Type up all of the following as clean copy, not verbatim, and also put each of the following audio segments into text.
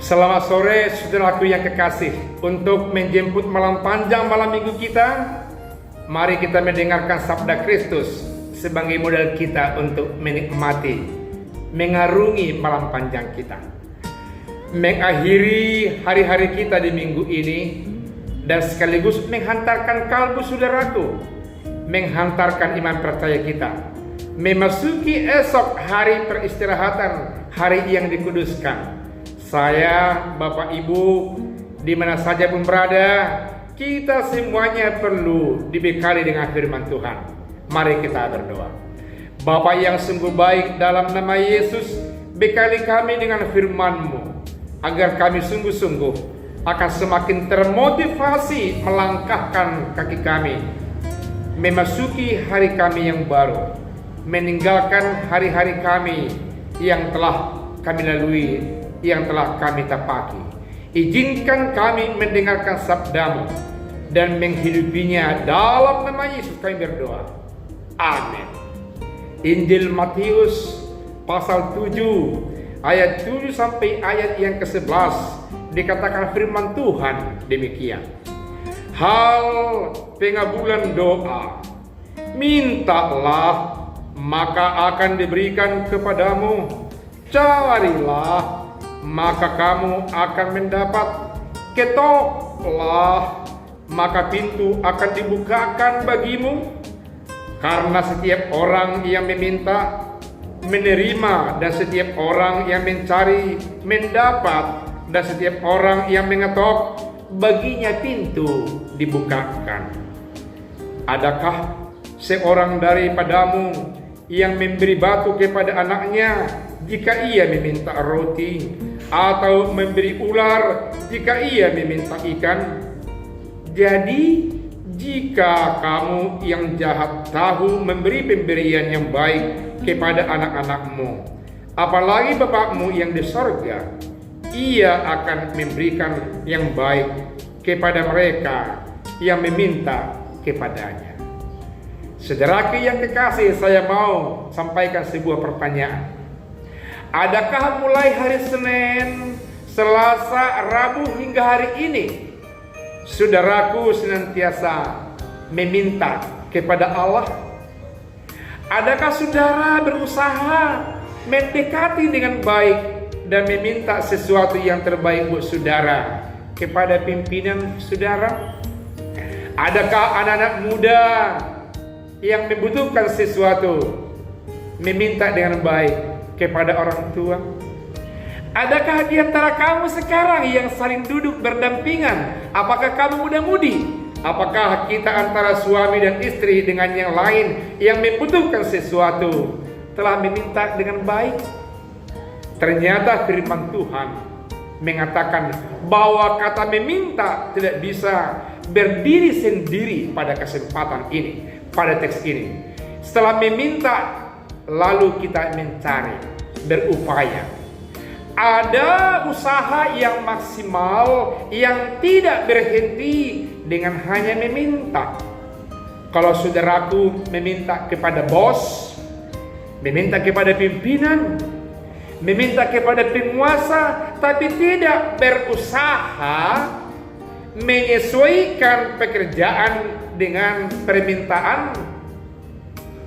Selamat sore saudaraku yang kekasih. Untuk menjemput malam panjang malam minggu kita, mari kita mendengarkan sabda Kristus sebagai modal kita untuk menikmati, mengarungi malam panjang kita, mengakhiri hari-hari kita di minggu ini, dan sekaligus menghantarkan kalbu saudaraku, menghantarkan iman percaya kita, memasuki esok hari peristirahatan, hari yang dikuduskan. Saya, Bapak Ibu, di mana saja pun berada, kita semuanya perlu dibekali dengan firman Tuhan. Mari kita berdoa. Bapa yang sungguh baik, dalam nama Yesus, bekali kami dengan firman-Mu, agar kami sungguh-sungguh akan semakin termotivasi melangkahkan kaki kami, memasuki hari kami yang baru, meninggalkan hari-hari kami yang telah kami lalui, yang telah kami tapaki. Izinkan kami mendengarkan sabda-Mu dan menghidupinya. Dalam nama Yesus kami berdoa. Amin. Injil Matius pasal 7 ayat 7 sampai ayat yang ke-11 dikatakan firman Tuhan demikian. Hal pengabulan doa, mintalah maka akan diberikan kepadamu, carilah maka kamu akan mendapat, ketoklah maka pintu akan dibukakan bagimu. Karena setiap orang yang meminta menerima, dan setiap orang yang mencari mendapat, dan setiap orang yang mengetok baginya pintu dibukakan. Adakah seorang daripadamu yang memberi batu kepada anaknya jika ia meminta roti, atau memberi ular jika ia meminta ikan? Jadi jika kamu yang jahat tahu memberi pemberian yang baik kepada anak-anakmu, apalagi Bapakmu yang di sorga, ia akan memberikan yang baik kepada mereka yang meminta kepadanya. Saudaraku yang kekasih, saya mau sampaikan sebuah pertanyaan. Adakah mulai hari Senin, Selasa, Rabu hingga hari ini saudaraku senantiasa meminta kepada Allah? Adakah saudara berusaha mendekati dengan baik dan meminta sesuatu yang terbaik buat saudara kepada pimpinan saudara? Adakah anak-anak muda yang membutuhkan sesuatu meminta dengan baik kepada orang tua? Adakah di antara kamu sekarang yang saling duduk berdampingan? Apakah kamu muda-mudi? Apakah kita antara suami dan istri dengan yang lain yang membutuhkan sesuatu telah meminta dengan baik? Ternyata firman Tuhan mengatakan bahwa kata meminta tidak bisa berdiri sendiri pada kesempatan ini, pada teks ini. Setelah meminta, lalu kita mencari, berupaya. Ada usaha yang maksimal yang tidak berhenti dengan hanya meminta. Kalau saudaraku meminta kepada bos, meminta kepada pimpinan, meminta kepada penguasa, tapi tidak berusaha menyesuaikan pekerjaan dengan permintaan,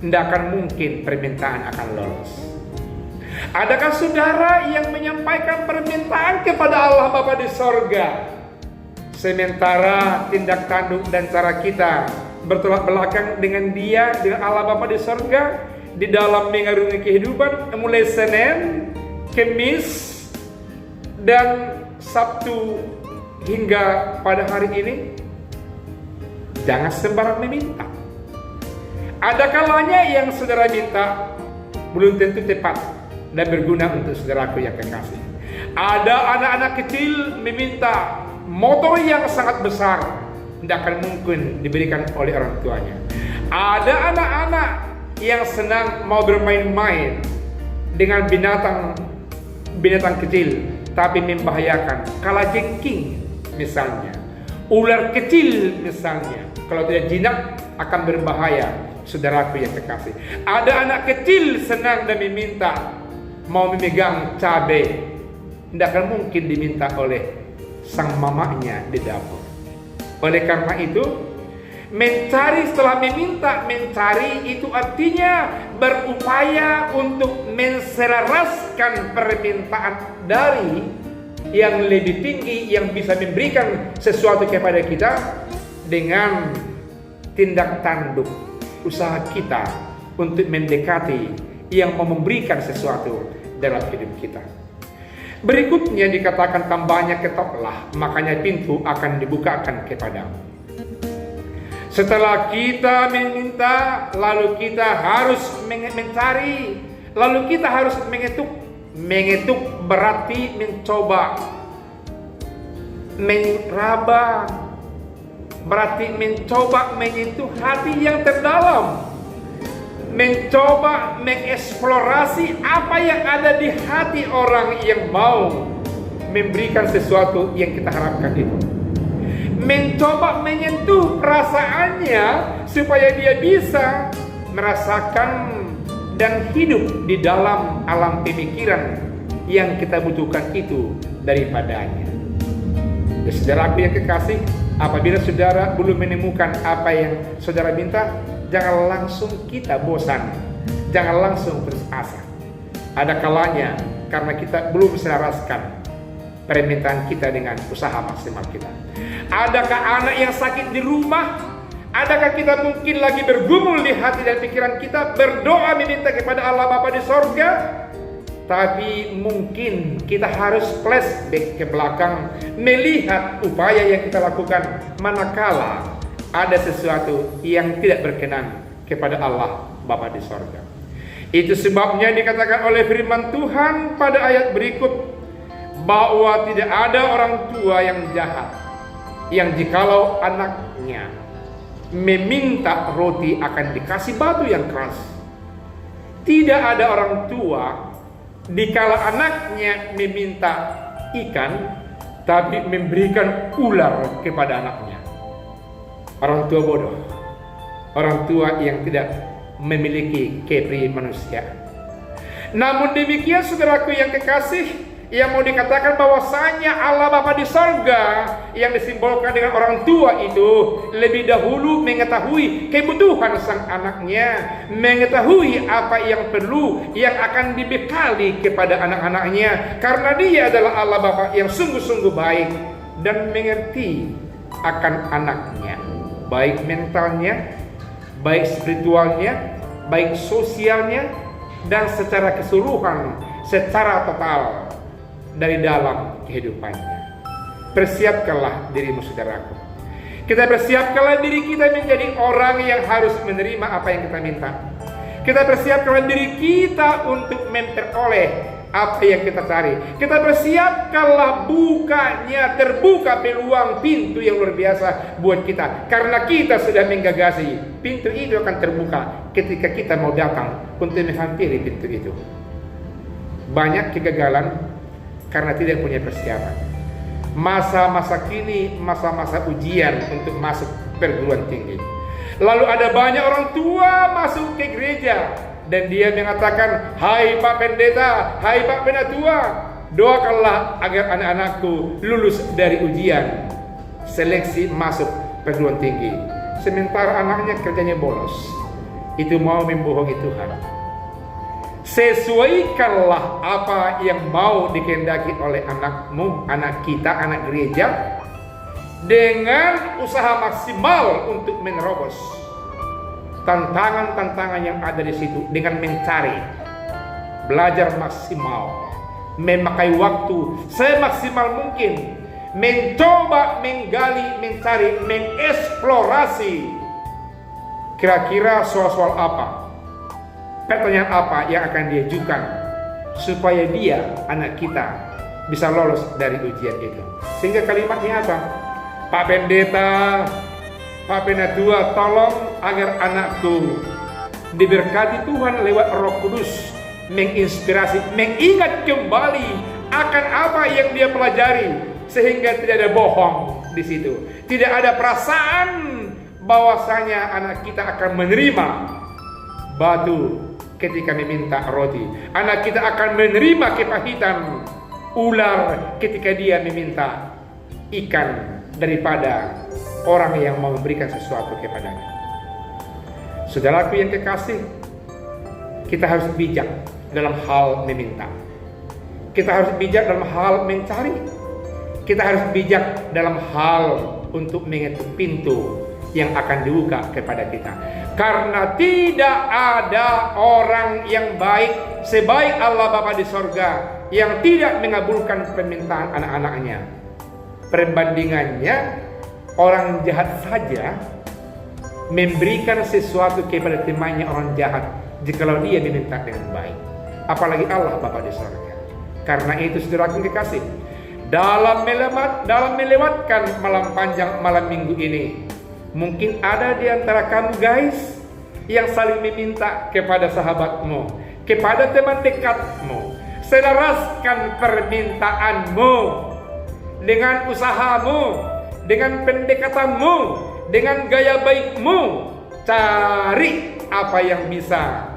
tidak akan mungkin permintaan akan lolos. Adakah saudara yang menyampaikan permintaan kepada Allah Bapa di sorga, sementara tindak tanduk dan cara kita bertolak belakang dengan Dia, dengan Allah Bapa di sorga, di dalam mengarungi kehidupan mulai Senin, Kamis, dan Sabtu hingga pada hari ini? Jangan sembarang meminta. Ada kalanya yang saudara minta belum tentu tepat dan berguna untuk saudaraku yang kekasih. Ada anak-anak kecil meminta motor yang sangat besar, tidak akan mungkin diberikan oleh orang tuanya. Ada anak-anak yang senang mau bermain-main dengan binatang kecil, tapi membahayakan. Kalajengking misalnya, ular kecil misalnya, kalau tidak jinak akan berbahaya. Saudaraku yang kekasih, ada anak kecil senang dan meminta mau memegang cabai, tidak akan mungkin diminta oleh sang mamanya di dapur. Oleh karena itu, mencari setelah meminta, mencari itu artinya berupaya untuk menselaraskan permintaan dari yang lebih tinggi yang bisa memberikan sesuatu kepada kita dengan tindak tanduk usaha kita untuk mendekati yang mau memberikan sesuatu dalam hidup kita. Berikutnya dikatakan tambahnya ketoklah, makanya pintu akan dibukakan kepadamu. Setelah kita meminta, lalu kita harus mencari, lalu kita harus mengetuk. Mengetuk berarti mencoba, meraba, berarti mencoba menyentuh hati yang terdalam, mencoba mengeksplorasi apa yang ada di hati orang yang mau memberikan sesuatu yang kita harapkan itu. Mencoba menyentuh perasaannya supaya dia bisa merasakan dan hidup di dalam alam pemikiran yang kita butuhkan itu daripadanya. Saudaraku yang kekasih, apabila saudara belum menemukan apa yang saudara minta, jangan langsung kita bosan, jangan langsung putus asa. Ada kalanya karena kita belum selaraskan permintaan kita dengan usaha maksimal kita. Adakah anak yang sakit di rumah? Adakah kita mungkin lagi bergumul di hati dan pikiran kita, berdoa meminta kepada Allah Bapa di sorga, tapi mungkin kita harus flashback ke belakang, melihat upaya yang kita lakukan manakala ada sesuatu yang tidak berkenan kepada Allah Bapa di sorga. Itu sebabnya dikatakan oleh firman Tuhan pada ayat berikut, bahwa tidak ada orang tua yang jahat, yang jikalau anaknya meminta roti akan dikasih batu yang keras. Tidak ada orang tua dikala anaknya meminta ikan tapi memberikan ular kepada anaknya. Orang tua bodoh, orang tua yang tidak memiliki kepribadian. Namun demikian saudaraku yang kekasih, yang mau dikatakan bahwasanya Allah Bapa di sorga yang disimbolkan dengan orang tua itu lebih dahulu mengetahui kebutuhan sang anaknya, mengetahui apa yang perlu, yang akan dibekali kepada anak-anaknya, karena dia adalah Allah Bapa yang sungguh-sungguh baik dan mengerti akan anaknya, baik mentalnya, baik spiritualnya, baik sosialnya, dan secara keseluruhan, secara total dari dalam kehidupannya. Persiapkanlah dirimu saudaraku. Kita persiapkanlah diri kita menjadi orang yang harus menerima apa yang kita minta. Kita persiapkanlah diri kita untuk memperoleh apa yang kita cari. Kita persiapkanlah terbuka peluang pintu yang luar biasa buat kita. Karena kita sudah menggagasi, pintu itu akan terbuka ketika kita mau datang untuk menghampiri pintu itu. Banyak kegagalan karena tidak punya persiapan. Masa-masa kini masa-masa ujian untuk masuk perguruan tinggi. Lalu ada banyak orang tua masuk ke gereja dan dia mengatakan, "Hai Pak Pendeta, hai Pak Penatua, doakanlah agar anak-anakku lulus dari ujian seleksi masuk perguruan tinggi." Sementara anaknya kerjanya bolos. Itu mau membohongi Tuhan. Sesuaikanlah apa yang mau dikehendaki oleh anakmu, anak kita, anak gereja, dengan usaha maksimal untuk menerobos tantangan-tantangan yang ada di situ, dengan mencari, belajar maksimal, memakai waktu semaksimal mungkin, mencoba, menggali, mencari, mengeksplorasi kira-kira soal-soal apa, pertanyaan apa yang akan diajukan supaya dia, anak kita, bisa lolos dari ujian itu. Sehingga kalimatnya apa? Pak Pendeta, Pak Penatua, tolong agar anakku diberkati Tuhan lewat Roh Kudus, menginspirasi, mengingat kembali akan apa yang dia pelajari, sehingga tidak ada bohong di situ. Tidak ada perasaan bahwasanya anak kita akan menerima batu ketika meminta roti. Anak kita akan menerima kepahitan ular ketika dia meminta ikan daripada orang yang mau memberikan sesuatu kepadanya. Saudaraku yang kekasih, kita harus bijak dalam hal meminta. Kita harus bijak dalam hal mencari. Kita harus bijak dalam hal untuk mengetuk pintu yang akan dibuka kepada kita. Karena tidak ada orang yang baik sebaik Allah Bapa di sorga yang tidak mengabulkan permintaan anak-anaknya. Perbandingannya, orang jahat saja memberikan sesuatu kepada temannya orang jahat jikalau dia meminta dengan baik. Apalagi Allah Bapa di sorga. Karena itu saudara yang kekasih, dalam melewatkan malam panjang malam minggu ini, mungkin ada di antara kamu guys yang saling meminta kepada sahabatmu, kepada teman dekatmu. Selaraskan permintaanmu dengan usahamu, dengan pendekatanmu, dengan gaya baikmu. Cari apa yang bisa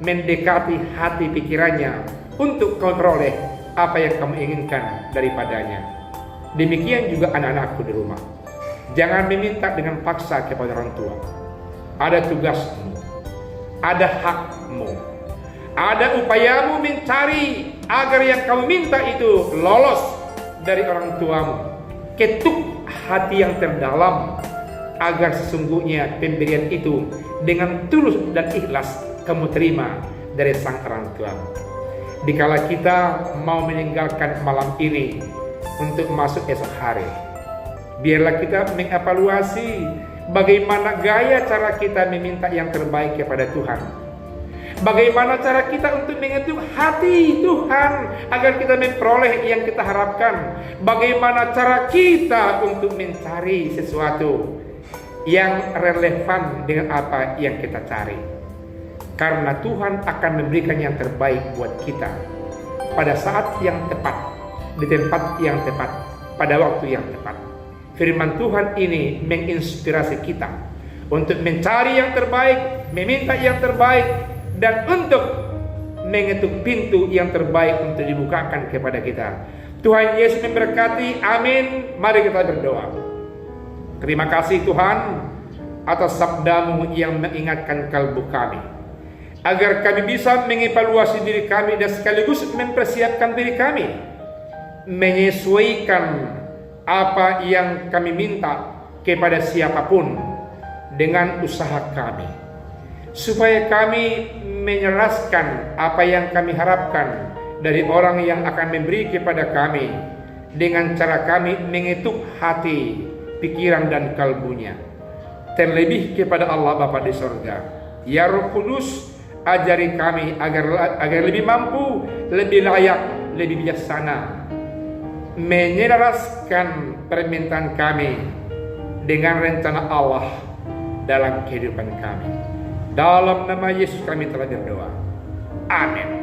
mendekati hati pikirannya untuk kontroleh apa yang kamu inginkan daripadanya. Demikian juga anak-anakku di rumah. Jangan meminta dengan paksa kepada orang tua. Ada tugasmu, ada hakmu, ada upayamu mencari agar yang kamu minta itu lolos dari orang tuamu. Ketuk hati yang terdalam agar sesungguhnya pemberian itu dengan tulus dan ikhlas kamu terima dari sang orang tuamu. Dikala kita mau meninggalkan malam ini untuk masuk esok hari, biarlah kita mengevaluasi bagaimana gaya cara kita meminta yang terbaik kepada Tuhan. Bagaimana cara kita untuk mengetuk hati Tuhan agar kita memperoleh yang kita harapkan. Bagaimana cara kita untuk mencari sesuatu yang relevan dengan apa yang kita cari. Karena Tuhan akan memberikan yang terbaik buat kita pada saat yang tepat, di tempat yang tepat, pada waktu yang tepat. Firman Tuhan ini menginspirasi kita untuk mencari yang terbaik, meminta yang terbaik, dan untuk mengetuk pintu yang terbaik untuk dibukakan kepada kita. Tuhan Yesus memberkati. Amin. Mari kita berdoa. Terima kasih Tuhan atas sabda-Mu yang mengingatkan kalbu kami, agar kami bisa mengevaluasi diri kami dan sekaligus mempersiapkan diri kami, menyesuaikan apa yang kami minta kepada siapapun dengan usaha kami, supaya kami menyelaraskan apa yang kami harapkan dari orang yang akan memberi kepada kami dengan cara kami mengetuk hati, pikiran dan kalbunya, terlebih kepada Allah Bapa di sorga. Ya Roh Kudus, ajari kami agar lebih mampu, lebih layak, lebih bijaksana menyelaraskan permintaan kami dengan rencana Allah dalam kehidupan kami. Dalam nama Yesus kami telah berdoa. Amin.